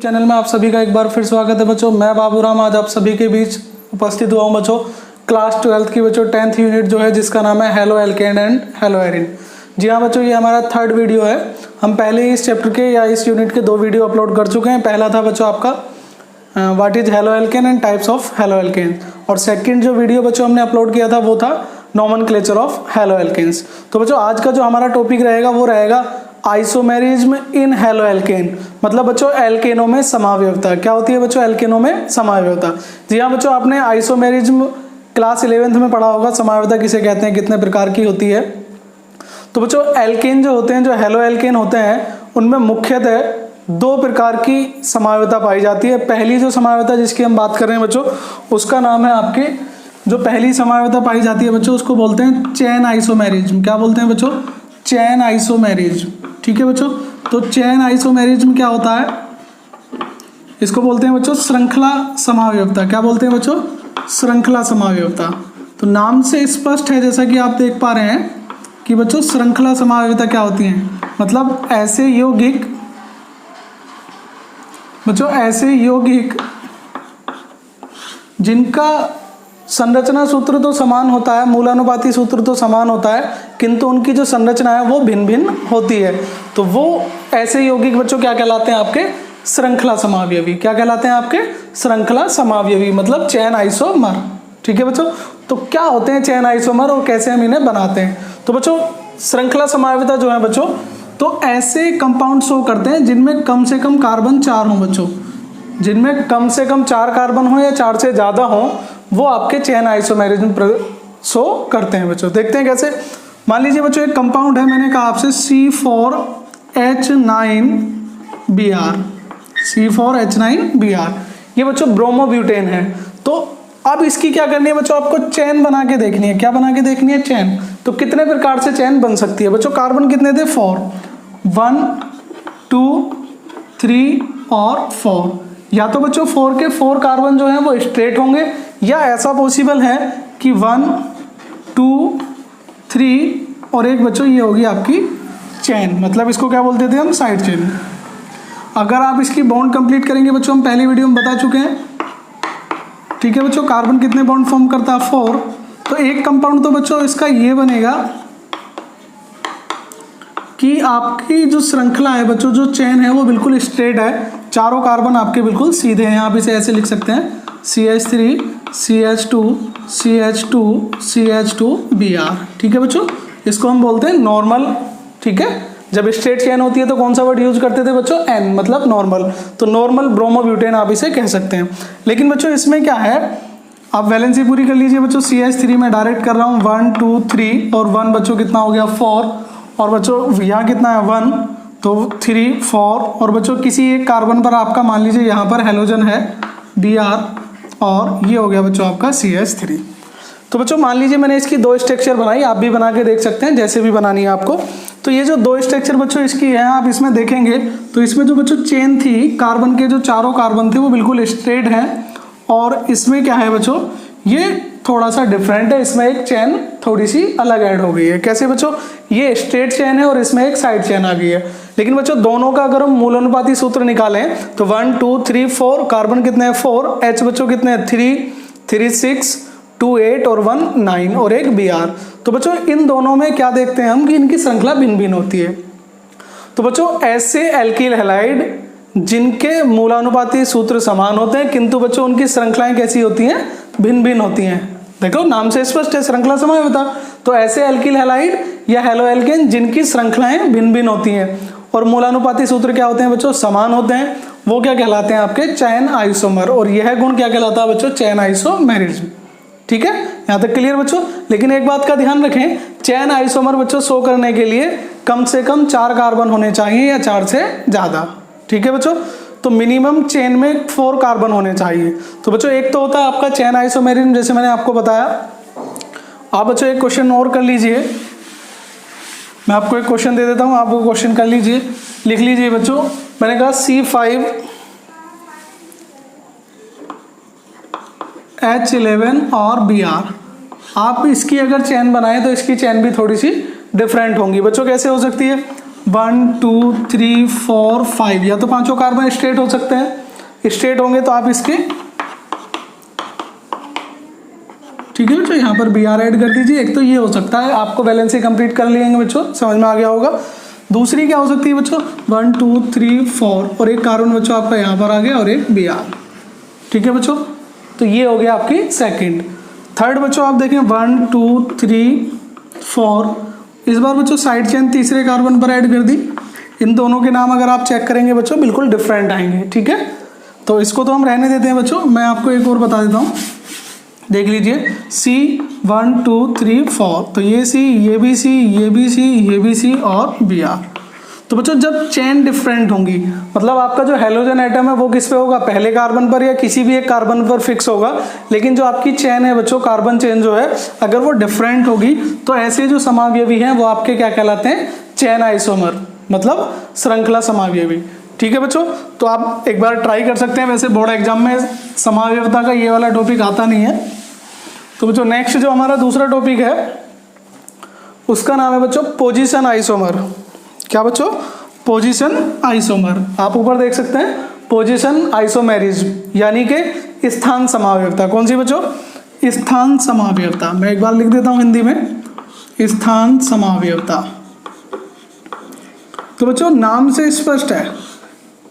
Channel में आप सभी का एक बार फिर स्वागत है बच्चों। मैं बाबूराम आज आप सभी के बीच उपस्थित हुआ हूँ बच्चों। क्लास 12th की बच्चों 10th यूनिट जो है जिसका नाम है haloalkane and haloarene. जी हाँ बच्चों, ये हमारा 3rd वीडियो है। हम पहले ही इस चैप्टर के या इस यूनिट के 2 वीडियो अपलोड कर चुके हैं। पहला था बच्चों आपका what is halo alkane and types of halo alkane, और सेकंड जो वीडियो बच्चों हमने अपलोड किया था वो था नोमेनक्लेचर ऑफ हेलो एल्केन्स। तो बच्चों आज का जो हमारा टॉपिक रहेगा वो रहेगा आइसोमेरिज्म इन हेलो एल्केन, मतलब बच्चों एल्केनों में समावयवता। क्या होती है बच्चों एल्केनों में समावयवता? जी हाँ बच्चों, आपने आइसोमेरिज्म क्लास 11th में पढ़ा होगा। समावयवता किसे कहते हैं, कितने प्रकार की होती है। तो बच्चों एल्केन जो होते हैं, जो हेलो एल्केन होते हैं, उनमें मुख्यतः 2 प्रकार की समावयवता पाई जाती है। पहली जो समावयवता जिसकी हम बात कर रहे हैं बच्चों, उसका नाम है आपके, जो पहली समावयवता पाई जाती है बच्चों उसको बोलते हैं चेन आइसोमेरिज्म। क्या बोलते हैं बच्चों? Chain isomerism. ठीक है बच्चों, तो चेन आइसोमेरिज्म क्या होता है? इसको बोलते हैं बच्चों श्रृंखला समावयवता। क्या बोलते हैं बच्चों? श्रृंखला समावयवता। तो नाम से स्पष्ट है, जैसा कि आप देख पा रहे हैं कि बच्चों श्रृंखला समावयवता क्या होती है, मतलब ऐसे यौगिक बच्चों, ऐसे यौगिक जिनका संरचना सूत्र तो समान होता है, मूलानुपाती सूत्र तो समान होता है, किंतु उनकी जो संरचना है वो भिन्न भिन्न होती है। तो वो ऐसे यौगिक बच्चों क्या कहलाते हैं? आपके श्रृंखला समावयवी। क्या कहलाते हैं? आपके श्रृंखला समावयवी, मतलब चेन आइसोमर। ठीक है बच्चों, तो क्या होते हैं चेन आइसोमर और कैसे हम इन्हें बनाते हैं? तो बच्चों श्रृंखला समावयवता जो है बच्चों, तो ऐसे कंपाउंड शो करते हैं जिनमें कम से कम कार्बन 4 हों बच्चों। जिनमें कम से कम 4 कार्बन हो या 4 से ज्यादा हो, वो आपके चेन आइसोमेरिज्म शो करते हैं बच्चों। देखते हैं कैसे। मान लीजिए बच्चों एक कंपाउंड है, मैंने कहा आपसे C4H9Br। C4H9Br ये बच्चों ब्रोमोब्यूटेन है। तो अब इसकी क्या करनी है बच्चों? आपको चेन बना के देखनी है। क्या बना के देखनी है? चेन। तो कितने प्रकार से चेन बन सकती है बच्चों? कार्बन कितने थे? 4, 1, 2, 3 और 4। या तो बच्चों 4 के 4 कार्बन जो है वो स्ट्रेट होंगे, या ऐसा पॉसिबल है कि 1, 2, 3 और एक बच्चों ये होगी आपकी चेन, मतलब इसको क्या बोलते थे हम? Side chain. अगर आप इसकी बॉन्ड कंप्लीट करेंगे बच्चों, हम पहली वीडियो में बता चुके हैं। ठीक है बच्चों, कार्बन कितने बॉन्ड फॉर्म करता है? 4। तो एक कंपाउंड तो बच्चों इसका ये बनेगा कि आपकी जो श्रृंखला है बच्चों, जो चेन है वो बिल्कुल स्ट्रेट है। चारों कार्बन आपके बिल्कुल सीधे हैं। आप इसे ऐसे लिख सकते हैं CH3 CH2 CH2 CH2Br। ठीक है बच्चों, इसको हम बोलते हैं नॉर्मल। ठीक है, जब स्ट्रेट चेन होती है तो कौन सा वर्ड यूज करते थे बच्चों? N, मतलब नॉर्मल। तो नॉर्मल ब्रोमोब्यूटेन आप इसे कह सकते हैं। लेकिन बच्चों इसमें क्या है, आप वैलेंसी पूरी कर लीजिए बच्चों। CH3 में डायरेक्ट कर रहा हूँ 1, 2, 3 और 1 बच्चों कितना हो गया? 4। और बच्चों यहाँ कितना है? 1, तो 3, 4 और बच्चों किसी एक कार्बन पर आपका मान लीजिए यहाँ पर हेलोजन है Br, और ये हो गया बच्चों आपका CH3। तो बच्चों मान लीजिए मैंने इसकी 2 स्ट्रक्चर बनाई, आप भी बना के देख सकते हैं जैसे भी बनानी है आपको। तो ये जो 2 स्ट्रक्चर बच्चों इसकी है, आप इसमें देखेंगे तो इसमें जो बच्चों चेन थी, कार्बन के जो चारों कार्बन थे वो बिल्कुल स्ट्रेट हैं, और इसमें क्या है बच्चों, ये थोड़ा सा डिफरेंट है। इसमें एक चेन थोड़ी सी अलग ऐड हो गई है। कैसे बच्चों? ये स्ट्रेट चेन है और इसमें एक साइड चेन आ गई है। लेकिन बच्चों दोनों का अगर हम मूलानुपाती सूत्र निकालें तो 1, 2, 3, 4 कार्बन कितने हैं? 4। H बच्चों कितने हैं? 3, 3, 6, 2, 8 और 1, 9 और एक Br। तो बच्चों इन दोनों में क्या देखते हैं हम कि इनकी श्रृंखला भिन्न भिन्न होती है। तो बच्चों ऐसे एल्किल हैलाइड जिनके मूलानुपाती सूत्र समान होते हैं, किंतु बच्चों उनकी श्रृंखलाएं कैसी होती हैं? भिन्न भिन्न होती हैं। देखो नाम से स्पष्ट है, श्रृंखला समावयवता। तो ऐसे एल्किल हैलाइड या हेलो एल्केन जिनकी श्रृंखलाएं भिन्न भिन्न होती हैं और मूलानुपाती सूत्र क्या होते हैं बच्चों? समान होते हैं, वो क्या कहलाते हैं? आपके चेन आइसोमर। और यह गुण क्या कहलाता है बच्चों? Chain isomerism. ठीक है, यहां तक क्लियर बच्चों। लेकिन एक बात का ध्यान रखें, चेन आइसोमर बच्चों शो करने के लिए कम से कम 4 कार्बन होने चाहिए या 4 से ज्यादा। ठीक है बच्चों, तो मिनिमम चेन में 4 कार्बन होने चाहिए। तो बच्चों एक तो होता है आपका चेन आइसोमेरिज्म, जैसे मैंने आपको बताया। आप बच्चों एक क्वेश्चन और कर लीजिए, मैं आपको एक क्वेश्चन दे देता हूं, आप वो क्वेश्चन कर लीजिए, लिख लीजिए बच्चों। मैंने कहा C5H11 और Br। आप इसकी अगर चेन बनाएं तो इसकी चेन भी थोड़ी सी डिफरेंट होंगी बच्चों। कैसे हो सकती है? 1 2 3 4 5, या तो पांचों कार्बन स्ट्रेट हो सकते हैं। स्ट्रेट होंगे तो आप इसके, ठीक है बच्चों, यहाँ पर बी आर ऐड कर दीजिए। एक तो ये हो सकता है, आपको वैलेंसी कंप्लीट कर लेंगे बच्चों, समझ में आ गया होगा। दूसरी क्या हो सकती है बच्चों, 1 2 3 4, और एक कार्बन बच्चों आपका यहाँ पर आ गया और एक बी आर, ठीक है बच्चों। तो ये हो गया आपकी सेकंड। थर्ड बच्चों आप देखें 1 2 3 4, इस बार बच्चों साइड चेन तीसरे कार्बन पर ऐड कर दी। इन दोनों के नाम अगर आप चेक करेंगे बच्चों बिल्कुल डिफरेंट आएंगे, ठीक है। तो इसको तो हम रहने देते हैं बच्चों, मैं आपको एक और बता देता हूँ, देख लीजिए C 1 2 3 4, तो ये C, ये भी C, ये भी C, ये भी C और Br। तो बच्चों जब चेन डिफरेंट होंगी, मतलब आपका जो हेलोजन एटम है वो किस पे होगा, पहले कार्बन पर या किसी भी एक कार्बन पर फिक्स होगा, लेकिन जो आपकी चेन है बच्चों, कार्बन चेन जो है अगर वो डिफरेंट होगी तो ऐसे जो समावयवी हैं वो आपके क्या कहलाते हैं, चेन आइसोमर, मतलब श्रृंखला समावयवी, ठीक है बच्चों। तो आप एक बार ट्राई कर सकते हैं, वैसे बोर्ड एग्जाम में समावयवता का ये वाला टॉपिक आता नहीं है। तो बच्चों नेक्स्ट जो हमारा दूसरा टॉपिक है उसका नाम है बच्चों पोजीशन आइसोमर। क्या बच्चों, पोजीशन आइसोमर। आप ऊपर देख सकते हैं पोजीशन आइसोमेरिज्म, यानी कि स्थान समावयवता। कौन सी बच्चों, स्थान समावयवता। मैं एक बार लिख देता हूं हिंदी में, स्थान समावयवता। तो बच्चों नाम से स्पष्ट है,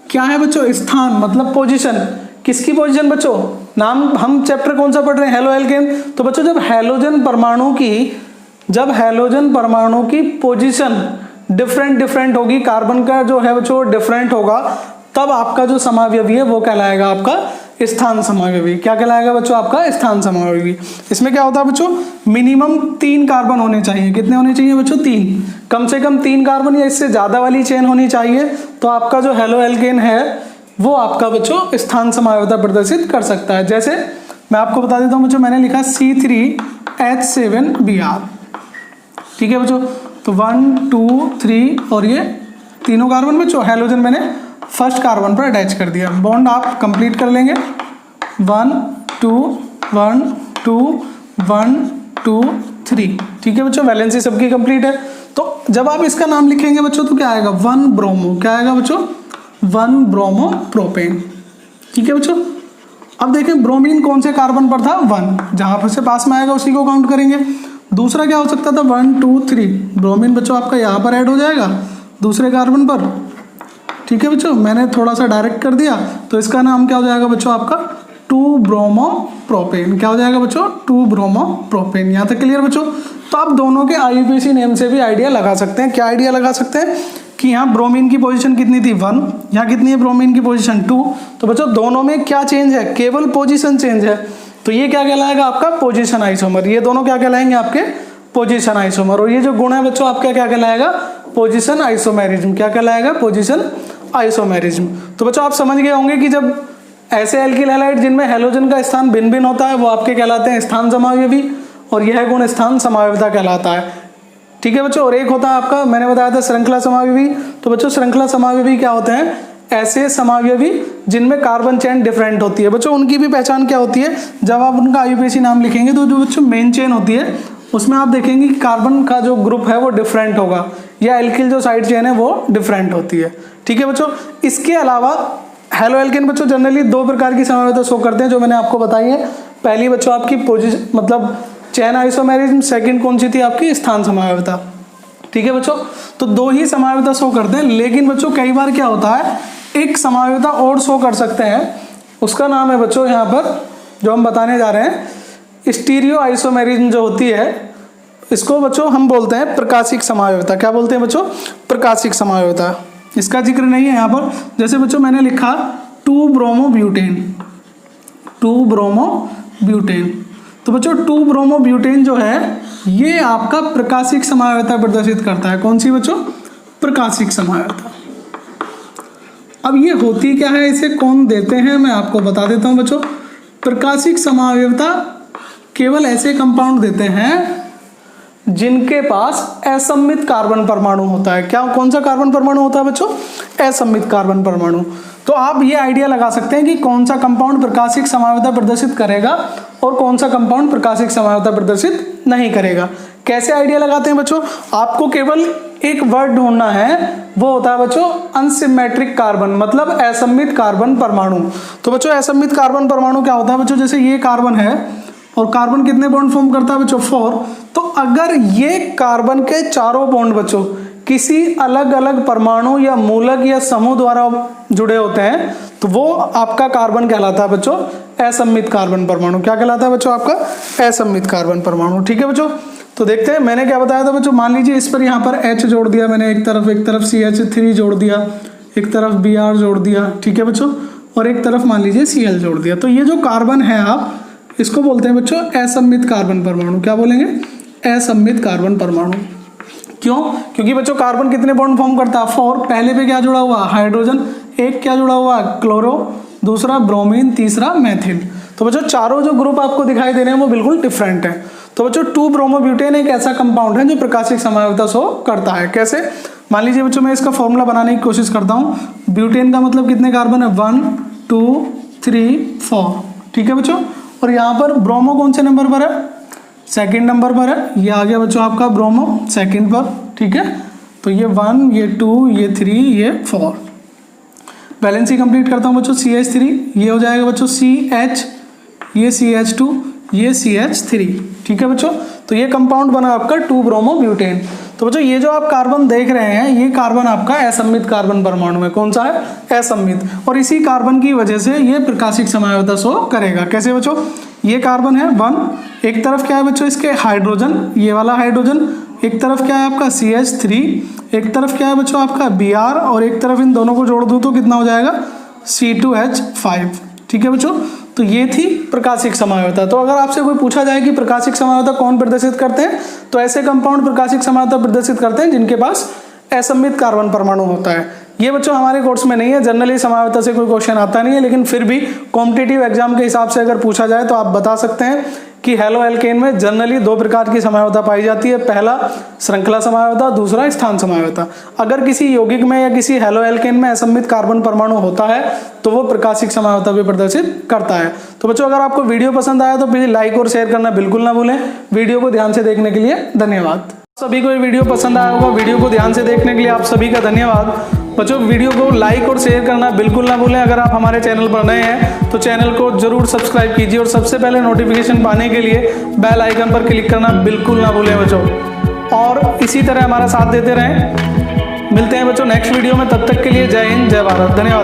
क्या है बच्चों, स्थान मतलब पोजीशन। किसकी पोजीशन बच्चों, नाम, हम चैप्टर कौन सा पढ़ रहे हैं, हेलो एल्केन। तो बच्चों जब हैलोजन परमाणु की पोजीशन डिफरेंट होगी, कार्बन का जो है बच्चों डिफरेंट होगा, तब आपका जो समावयवी है वो कहलाएगा आपका स्थान समावयवी। क्या कहलाएगा बच्चों, आपका स्थान समावयवी। इसमें क्या होता है बच्चों, मिनिमम 3 कार्बन होने चाहिए। कितने होने चाहिए बच्चों, 3, कम से कम 3 कार्बन या इससे ज्यादा वाली चेन होनी चाहिए, तो आपका जो हेलो एल्केन है वो आपका बच्चों स्थान समावयवता प्रदर्शित कर सकता है। जैसे मैं आपको बता देता हूँ बच्चों, मैंने लिखा C3H7Br, ठीक है बच्चों। तो 1 2 3 और ये तीनों कार्बन बच्चों हैलोजन मैंने फर्स्ट कार्बन पर अटैच कर दिया। बॉन्ड आप कंप्लीट कर लेंगे, 1 2 1 2 1 2 3, ठीक है बच्चों। वैलेंसी सबकी कंप्लीट है। तो जब आप इसका नाम लिखेंगे बच्चों तो क्या आएगा, 1 ब्रोमो, क्या आएगा बच्चों, 1 ब्रोमो प्रोपेन, ठीक है बच्चों। अब देखें ब्रोमीन कौन से कार्बन पर था, 1, जहां पर से पास में आएगा उसी को काउंट करेंगे। दूसरा क्या हो सकता था, 1 2 3, ब्रोमीन बच्चों आपका यहाँ पर ऐड हो जाएगा दूसरे कार्बन पर, ठीक है बच्चों। मैंने थोड़ा सा डायरेक्ट कर दिया, तो इसका नाम क्या हो जाएगा बच्चों आपका 2 ब्रोमो प्रोपेन। क्या हो जाएगा बच्चों, 2 ब्रोमो प्रोपेन। यहाँ तक क्लियर बच्चों। तो आप दोनों के IUPAC नेम से भी आइडिया लगा सकते हैं। क्या आइडिया लगा सकते हैं कि यहाँ ब्रोमीन की पोजीशन कितनी थी, 1, यहाँ कितनी है ब्रोमीन की पोजीशन 2। तो बच्चों दोनों में क्या चेंज है, केवल पोजीशन चेंज है, तो ये क्या कहलाएगा आपका पोजीशन आइसोमर। ये दोनों क्या कहलाएंगे आपके पोजीशन आइसोमर। और ये जो गुण है बच्चों आपका क्या कहलाएगा, पोजीशन आइसोमेरिज्म। क्या कहलाएगा, पोजीशन आइसोमेरिज्म। तो बच्चों आप समझ गए होंगे कि जब ऐसे एल्किल हैलाइड जिनमें हैलोजन का स्थान भिन्न भिन्न होता है वो आपके कहलाते हैं स्थान समावयवी, और यह गुण स्थान समावयवता कहलाता है, ठीक है बच्चों। और एक होता है आपका, मैंने बताया था श्रृंखला समावयवी। तो बच्चों श्रृंखला समावयवी क्या होते हैं, ऐसे समावयवी जिनमें कार्बन चेन डिफरेंट होती है। बच्चों उनकी भी पहचान क्या होती है, जब आप उनका IUPAC नाम लिखेंगे तो जो बच्चों मेन चेन होती है उसमें आप देखेंगे कि कार्बन का जो ग्रुप है वो डिफरेंट होगा, या एल्किल जो साइड चेन है वो डिफरेंट होती है, ठीक है बच्चों। इसके अलावा हेलो एल्केन बच्चों जनरली 2 प्रकार की समावयवता शो करते हैं जो मैंने आपको बताई है। पहली बच्चों आपकी पोजीशन मतलब चेन आइसोमेरिज्म, सेकंड कौन सी थी आपकी, स्थान समावयवता, ठीक है बच्चों। तो 2 ही समावयवता शो करते हैं, लेकिन बच्चों कई बार क्या होता है एक समावयवता और शो कर सकते हैं, उसका नाम है बच्चों यहाँ पर जो हम बताने जा रहे हैं स्टीरियो आइसोमेरिज्म जो होती है, इसको बच्चों हम बोलते हैं प्रकाशिक समावयवता। क्या बोलते हैं बच्चों, प्रकाशिक समावयवता। इसका जिक्र नहीं है यहाँ पर। जैसे बच्चों मैंने लिखा 2 ब्रोमो ब्यूटेन, 2 ब्रोमो ब्यूटेन। तो बच्चों 2 ब्रोमो ब्यूटेन जो है ये आपका प्रकाशिक समावयवता प्रदर्शित करता है। कौन सी बच्चों, प्रकाशिक समावयवता। अब ये होती क्या है, इसे कौन देते हैं मैं आपको बता देता हूं बच्चों। प्रकाशिक समावयवता केवल ऐसे कंपाउंड देते हैं जिनके पास असम्मित कार्बन परमाणु होता है। क्या, कौन सा कार्बन परमाणु होता है बच्चों, असम्मित कार्बन परमाणु। तो आप ये आइडिया लगा सकते हैं कि कौन सा कंपाउंड प्रकाशिक समावयवता प्रदर्शित करेगा और कौन सा कंपाउंड प्रकाशिक समावयवता प्रदर्शित नहीं करेगा। कैसे आइडिया लगाते हैं बच्चों, आपको केवल एक वर्ड ढूंढना है, वो होता है बच्चों अनसिमेट्रिक कार्बन, मतलब असममित कार्बन परमाणु। तो बच्चों असममित कार्बन परमाणु क्या होता है बच्चों, जैसे ये कार्बन है और कार्बन कितने बॉन्ड फॉर्म करता है बच्चों 4। तो अगर ये कार्बन के चारों बॉन्ड बच्चों किसी अलग अलग परमाणु या मूलक या समूह द्वारा जुड़े होते हैं तो वो आपका कार्बन कहलाता है बच्चों असममित कार्बन परमाणु। क्या कहलाता है बच्चों, आपका असममित कार्बन परमाणु। ठीक है बच्चों, तो देखते हैं मैंने क्या बताया था बच्चों। मान लीजिए इस पर यहाँ पर H जोड़ दिया मैंने, एक तरफ CH3 जोड़ दिया, एक तरफ Br जोड़ दिया, ठीक है बच्चों, और एक तरफ मान लीजिए Cl जोड़ दिया। तो ये जो कार्बन है आप इसको बोलते हैं बच्चों असममित कार्बन परमाणु। क्या बोलेंगे, असममित कार्बन परमाणु। क्यों, क्योंकि बच्चों कार्बन कितने बॉन्ड फॉर्म करता है 4। पहले पे क्या जुड़ा हुआ हाइड्रोजन, एक क्या जुड़ा हुआ क्लोरो, दूसरा ब्रोमीन, तीसरा मैथिल। तो बच्चों चारों जो ग्रुप आपको दिखाई दे रहे हैं वो बिल्कुल डिफरेंट है। तो बच्चों 2-ब्रोमोब्यूटेन एक ऐसा कंपाउंड है जो प्रकाशिक समझौता शो करता है। कैसे, मान लीजिए बच्चों मैं इसका फॉर्मूला बनाने की कोशिश करता हूँ। ब्यूटेन का मतलब कितने कार्बन है 1 2 3 4, ठीक है बच्चों। और यहाँ पर ब्रोमो कौन से नंबर पर है, सेकंड नंबर पर है। ये आ गया बच्चों आपका ब्रोमो सेकंड पर, ठीक है। तो ये 1, ये 2, ये 3, ये 4। बैलेंसी कंप्लीट करता हूँ बच्चों, CH3 ये हो जाएगा बच्चों CH, ये CH2, ये CH3, ठीक है बच्चों। तो ये कंपाउंड बना आपका 2-ब्रोमोब्यूटेन। तो बच्चों ये जो आप कार्बन देख रहे हैं ये कार्बन आपका असममित कार्बन परमाणु है। कौन सा है, असममित। और इसी कार्बन की वजह से ये प्रकाशिक समझौता शो करेगा। कैसे बच्चों, ये कार्बन है 1, एक तरफ क्या है बच्चों इसके हाइड्रोजन, ये वाला हाइड्रोजन, एक तरफ क्या है आपका CH3, एक तरफ क्या है बच्चों आपका Br, और एक तरफ इन दोनों को जोड़ दूं तो कितना हो जाएगा C2H5, ठीक है बच्चों। तो ये थी प्रकाशिक समझौता। तो अगर आपसे कोई पूछा जाए कि प्रकाशिक समझौता कौन प्रदर्शित करते हैं, तो ऐसे कंपाउंड प्रकाशिक समझौता प्रदर्शित करते हैं जिनके पास असममित कार्बन परमाणु होता है। ये बच्चों हमारे कोर्स में नहीं है, जनरली समझौता से कोई क्वेश्चन आता नहीं है, लेकिन फिर भी कॉम्पिटिटिव एग्जाम के हिसाब से अगर पूछा जाए तो आप बता सकते हैं कि हेलो एल्केन में जनरली 2 प्रकार की समझौता पाई जाती है। पहला श्रृंखला समझौता, दूसरा स्थान समझौता। अगर किसी यौगिक में या किसी हेलो एल्केन में असममित कार्बन परमाणु होता है तो वो प्रकाशिक समझौता भी प्रदर्शित करता है। तो बच्चों अगर आपको वीडियो पसंद आया तो प्लीज लाइक और शेयर करना बिल्कुल ना भूलें। वीडियो को ध्यान से देखने के लिए धन्यवाद। सभी को ये वीडियो पसंद आया होगा। वीडियो को ध्यान से देखने के लिए आप सभी का धन्यवाद। बच्चों वीडियो को लाइक और शेयर करना बिल्कुल ना भूलें। अगर आप हमारे चैनल पर नए हैं तो चैनल को जरूर सब्सक्राइब कीजिए और सबसे पहले नोटिफिकेशन पाने के लिए बेल आइकन पर क्लिक करना बिल्कुल ना भूलें बच्चों। और इसी तरह हमारा साथ देते रहें। मिलते हैं बच्चों नेक्स्ट वीडियो में, तब तक के लिए जय हिंद, जय भारत, धन्यवाद।